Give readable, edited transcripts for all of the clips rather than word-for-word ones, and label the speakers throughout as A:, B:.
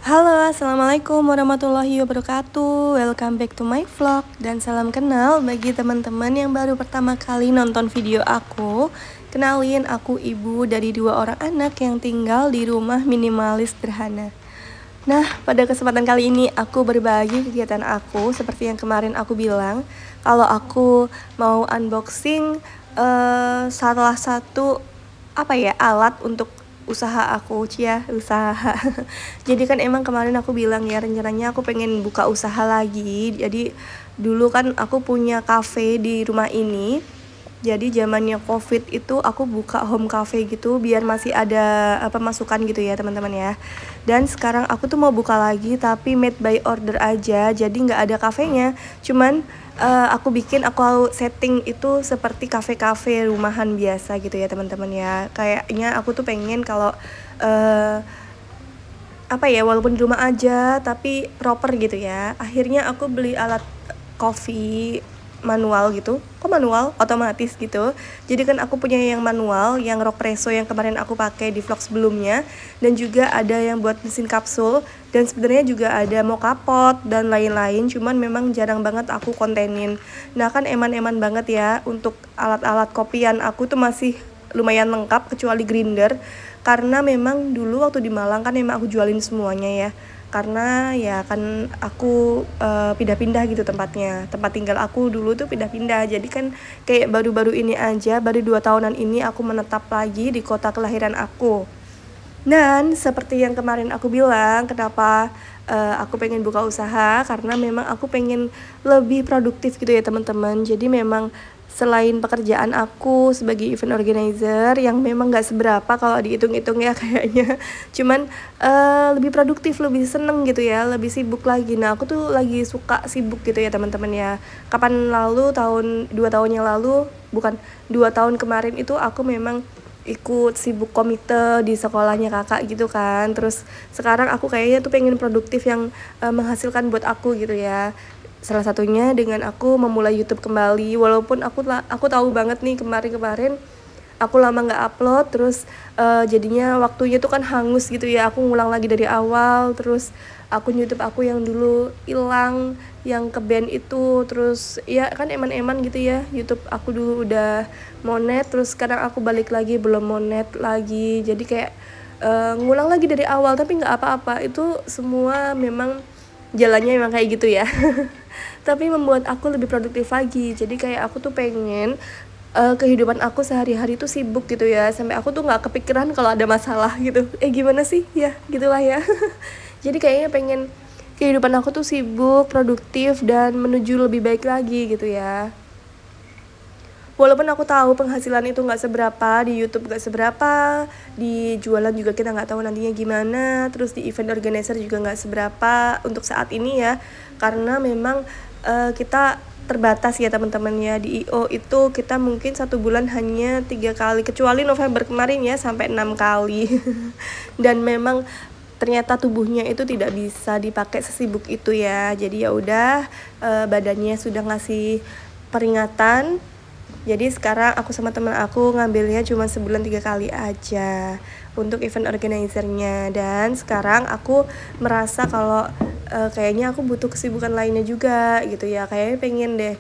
A: Halo, assalamualaikum warahmatullahi wabarakatuh. Welcome back to my vlog dan salam kenal bagi teman-teman yang baru pertama kali nonton video aku. Kenalin, aku ibu dari 2 orang anak yang tinggal di rumah minimalis sederhana. Nah, pada kesempatan kali ini aku berbagi kegiatan aku seperti yang kemarin aku bilang. Kalau aku mau unboxing salah satu alat untuk usaha aku, usaha. Jadi kan emang kemarin aku bilang ya, rencananya aku pengen buka usaha lagi. Jadi dulu kan aku punya cafe di rumah ini. Jadi zamannya Covid itu aku buka home cafe gitu biar masih ada pemasukan gitu ya teman-teman ya. Dan sekarang aku tuh mau buka lagi tapi made by order aja. Jadi nggak ada kafenya. Cuman aku setting itu seperti kafe-kafe rumahan biasa gitu ya teman-teman ya. Kayaknya aku tuh pengen kalau walaupun di rumah aja tapi proper gitu ya. Akhirnya aku beli alat coffee manual gitu. Kok manual? Otomatis gitu. Jadi kan aku punya yang manual, yang Rockpresso yang kemarin aku pakai di vlog sebelumnya, dan juga ada yang buat mesin kapsul, dan sebenarnya juga ada mocha pot dan lain-lain, cuman memang jarang banget aku kontenin. Nah, kan eman-eman banget ya untuk alat-alat kopian aku tuh masih lumayan lengkap kecuali grinder, karena memang dulu waktu di Malang kan memang aku jualin semuanya ya. Karena ya kan aku pindah-pindah gitu tempatnya. Tempat tinggal aku dulu tuh pindah-pindah. Jadi kan kayak baru-baru ini aja, baru 2 tahunan ini aku menetap lagi di kota kelahiran aku. Dan seperti yang kemarin aku bilang, kenapa aku pengen buka usaha, karena memang aku pengen lebih produktif gitu ya teman-teman. Jadi memang selain pekerjaan aku sebagai event organizer yang memang gak seberapa kalau dihitung-hitung ya kayaknya, cuman lebih produktif, lebih seneng gitu ya, lebih sibuk lagi. Nah, aku tuh lagi suka sibuk gitu ya teman-teman ya. Kapan lalu, 2 tahun yang lalu, bukan 2 tahun kemarin itu aku memang ikut sibuk komite di sekolahnya kakak gitu kan. Terus sekarang aku kayaknya tuh pengen produktif yang menghasilkan buat aku gitu ya. Salah satunya dengan aku memulai YouTube kembali, walaupun aku tahu banget nih kemarin aku lama nggak upload, terus jadinya waktunya tuh kan hangus gitu ya. Aku ngulang lagi dari awal, terus akun YouTube aku yang dulu hilang, yang ke band itu, terus ya kan eman-eman gitu ya. YouTube aku dulu udah monet, terus sekarang aku balik lagi belum monet lagi, jadi kayak ngulang lagi dari awal. Tapi nggak apa-apa, itu semua memang jalannya memang kayak gitu ya. Tapi membuat aku lebih produktif lagi. Jadi kayak aku tuh pengen kehidupan aku sehari-hari tuh sibuk gitu ya, sampai aku tuh nggak kepikiran kalau ada masalah gitu. Gimana sih ya, gitulah ya. Jadi kayaknya pengen kehidupan aku tuh sibuk, produktif, dan menuju lebih baik lagi gitu ya. Walaupun aku tahu penghasilan itu nggak seberapa, di YouTube nggak seberapa, di jualan juga kita nggak tahu nantinya gimana, terus di event organizer juga nggak seberapa untuk saat ini ya, karena memang kita terbatas ya teman-teman ya. Di IO itu kita mungkin 1 bulan hanya 3 kali, kecuali November kemarin ya sampai 6 kali. Dan memang ternyata tubuhnya itu tidak bisa dipakai sesibuk itu ya. Jadi ya udah, badannya sudah ngasih peringatan. Jadi sekarang aku sama teman aku ngambilnya cuma sebulan 3 kali aja untuk event organizernya. Dan sekarang aku merasa kalau kayaknya aku butuh kesibukan lainnya juga gitu ya. Kayaknya pengen deh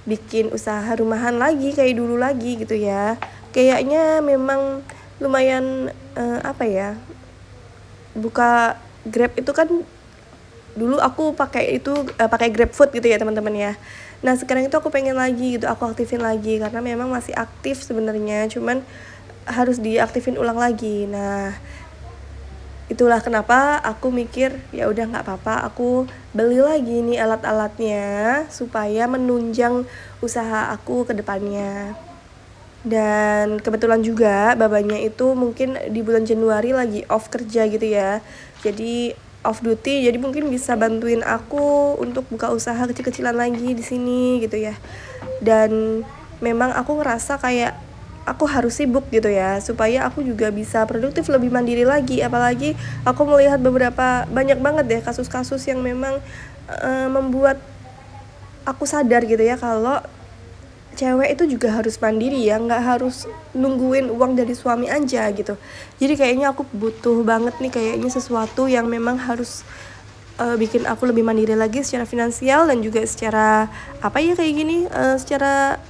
A: bikin usaha rumahan lagi kayak dulu lagi gitu ya. Kayaknya memang lumayan buka Grab itu kan dulu aku pakai GrabFood gitu ya teman-teman ya. Nah, sekarang itu aku pengen lagi gitu, aku aktifin lagi karena memang masih aktif sebenarnya, cuman harus diaktifin ulang lagi. Nah, Itulah kenapa aku mikir ya udah nggak apa-apa, aku beli lagi nih alat-alatnya supaya menunjang usaha aku ke depannya. Dan kebetulan juga babanya itu mungkin di bulan Januari lagi off kerja gitu ya. Jadi off duty, jadi mungkin bisa bantuin aku untuk buka usaha kecil-kecilan lagi di sini gitu ya. Dan memang aku ngerasa kayak aku harus sibuk gitu ya supaya aku juga bisa produktif lebih mandiri lagi, apalagi aku melihat banyak banget deh kasus-kasus yang memang membuat aku sadar gitu ya kalau cewek itu juga harus mandiri ya, nggak harus nungguin uang dari suami aja gitu. Jadi kayaknya aku butuh banget nih kayaknya sesuatu yang memang harus bikin aku lebih mandiri lagi secara finansial dan juga secara apa ya kayak gini, secara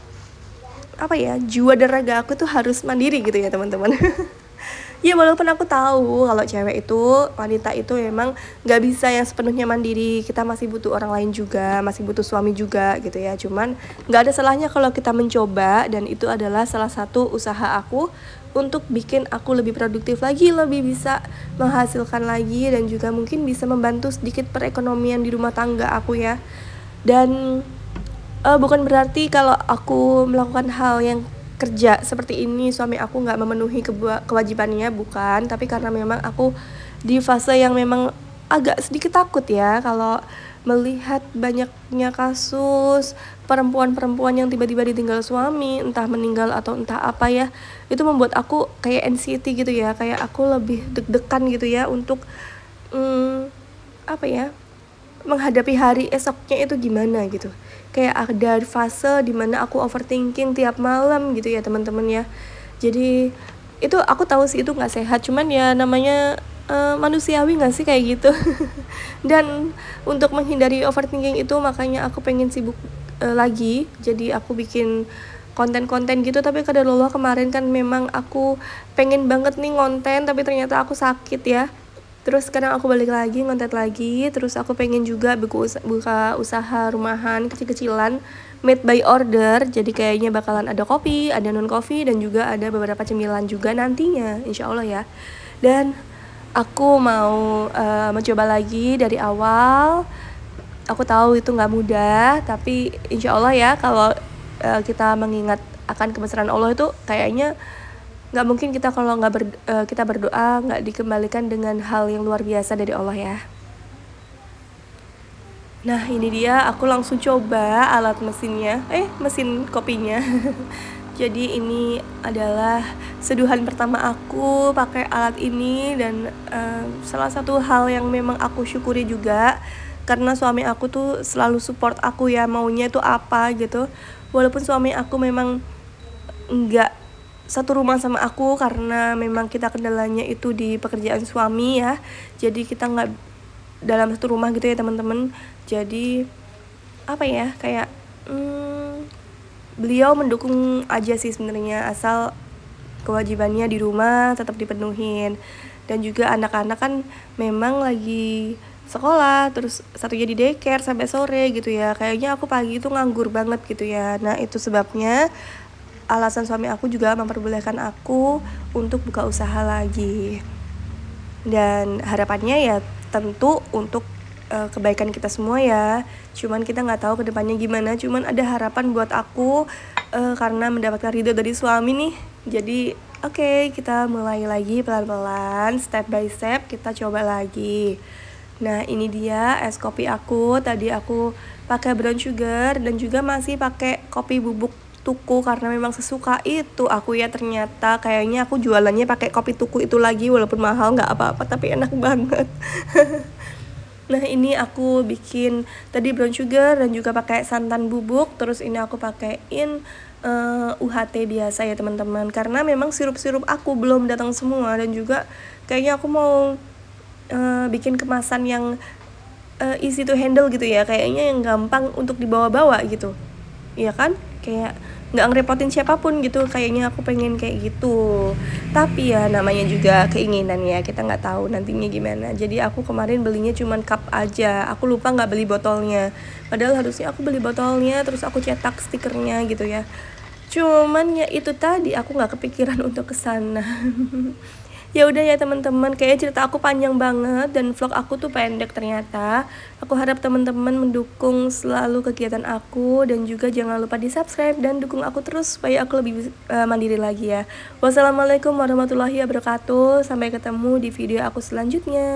A: apa ya, jiwa dan raga aku tuh harus mandiri gitu ya teman-teman. Ya walaupun aku tahu kalau cewek itu, wanita itu memang nggak bisa yang sepenuhnya mandiri. Kita masih butuh orang lain juga, masih butuh suami juga gitu ya. Cuman nggak ada salahnya kalau kita mencoba, dan itu adalah salah satu usaha aku untuk bikin aku lebih produktif lagi, lebih bisa menghasilkan lagi, dan juga mungkin bisa membantu sedikit perekonomian di rumah tangga aku ya. Dan bukan berarti kalau aku melakukan hal yang kerja seperti ini suami aku nggak memenuhi kewajibannya, bukan, tapi karena memang aku di fase yang memang agak sedikit takut ya kalau melihat banyaknya kasus perempuan-perempuan yang tiba-tiba ditinggal suami, entah meninggal atau entah apa ya. Itu membuat aku kayak anxiety gitu ya, kayak aku lebih deg-degan gitu ya untuk apa ya, menghadapi hari esoknya itu gimana gitu. Kayak ada fase dimana aku overthinking tiap malam gitu ya teman-teman ya. Jadi itu aku tahu sih itu nggak sehat, cuman ya namanya manusiawi nggak sih kayak gitu. Dan untuk menghindari overthinking itu makanya aku pengen sibuk lagi. Jadi aku bikin konten-konten gitu, tapi kadarullah kemarin kan memang aku pengen banget nih ngonten tapi ternyata aku sakit ya. Terus sekarang aku balik lagi ngonten lagi, terus aku pengen juga buka usaha rumahan kecil-kecilan made by order. Jadi kayaknya bakalan ada kopi, ada non kopi, dan juga ada beberapa cemilan juga nantinya insya Allah ya. Dan aku mau mencoba lagi dari awal. Aku tahu itu nggak mudah, tapi insya Allah ya kalau kita mengingat akan kebesaran Allah itu kayaknya nggak mungkin kita kalau kita berdoa nggak dikembalikan dengan hal yang luar biasa dari Allah ya. Nah ini dia, aku langsung coba alat mesin kopinya. Jadi ini adalah seduhan pertama aku pakai alat ini, dan salah satu hal yang memang aku syukuri juga karena suami aku tuh selalu support aku ya, maunya tuh apa gitu. Walaupun suami aku memang nggak satu rumah sama aku karena memang kita kendalanya itu di pekerjaan suami ya, jadi kita nggak dalam satu rumah gitu ya teman-teman. Jadi apa ya, kayak beliau mendukung aja sih sebenarnya, asal kewajibannya di rumah tetap dipenuhin. Dan juga anak-anak kan memang lagi sekolah, terus satunya di daycare sampai sore gitu ya, kayaknya aku pagi itu nganggur banget gitu ya. Nah itu sebabnya alasan suami aku juga memperbolehkan aku untuk buka usaha lagi. Dan harapannya ya tentu untuk kebaikan kita semua ya. Cuman kita nggak tahu kedepannya gimana. Cuman ada harapan buat aku karena mendapatkan ridho dari suami nih. Jadi oke, kita mulai lagi pelan-pelan, step by step kita coba lagi. Nah ini dia es kopi aku. Tadi aku pakai brown sugar dan juga masih pakai kopi bubuk tuku karena memang sesuka itu aku ya. Ternyata kayaknya aku jualannya pakai kopi tuku itu lagi, walaupun mahal nggak apa-apa tapi enak banget. Nah ini aku bikin tadi brown sugar dan juga pakai santan bubuk. Terus ini aku pakein UHT biasa ya teman-teman, karena memang sirup-sirup aku belum datang semua. Dan juga kayaknya aku mau bikin kemasan yang easy to handle gitu ya, kayaknya yang gampang untuk dibawa-bawa gitu, iya kan, kayak nggak ngerepotin siapapun gitu. Kayaknya aku pengen kayak gitu. Tapi ya namanya juga keinginan ya, kita nggak tahu nantinya gimana. Jadi aku kemarin belinya cuman cup aja, aku lupa nggak beli botolnya, padahal harusnya aku beli botolnya terus aku cetak stikernya gitu ya. Cuman ya itu tadi, aku nggak kepikiran untuk kesana. Ya udah ya teman-teman, kayaknya cerita aku panjang banget dan vlog aku tuh pendek ternyata. Aku harap teman-teman mendukung selalu kegiatan aku dan juga jangan lupa di-subscribe dan dukung aku terus supaya aku lebih mandiri lagi ya. Wassalamualaikum warahmatullahi wabarakatuh. Sampai ketemu di video aku selanjutnya.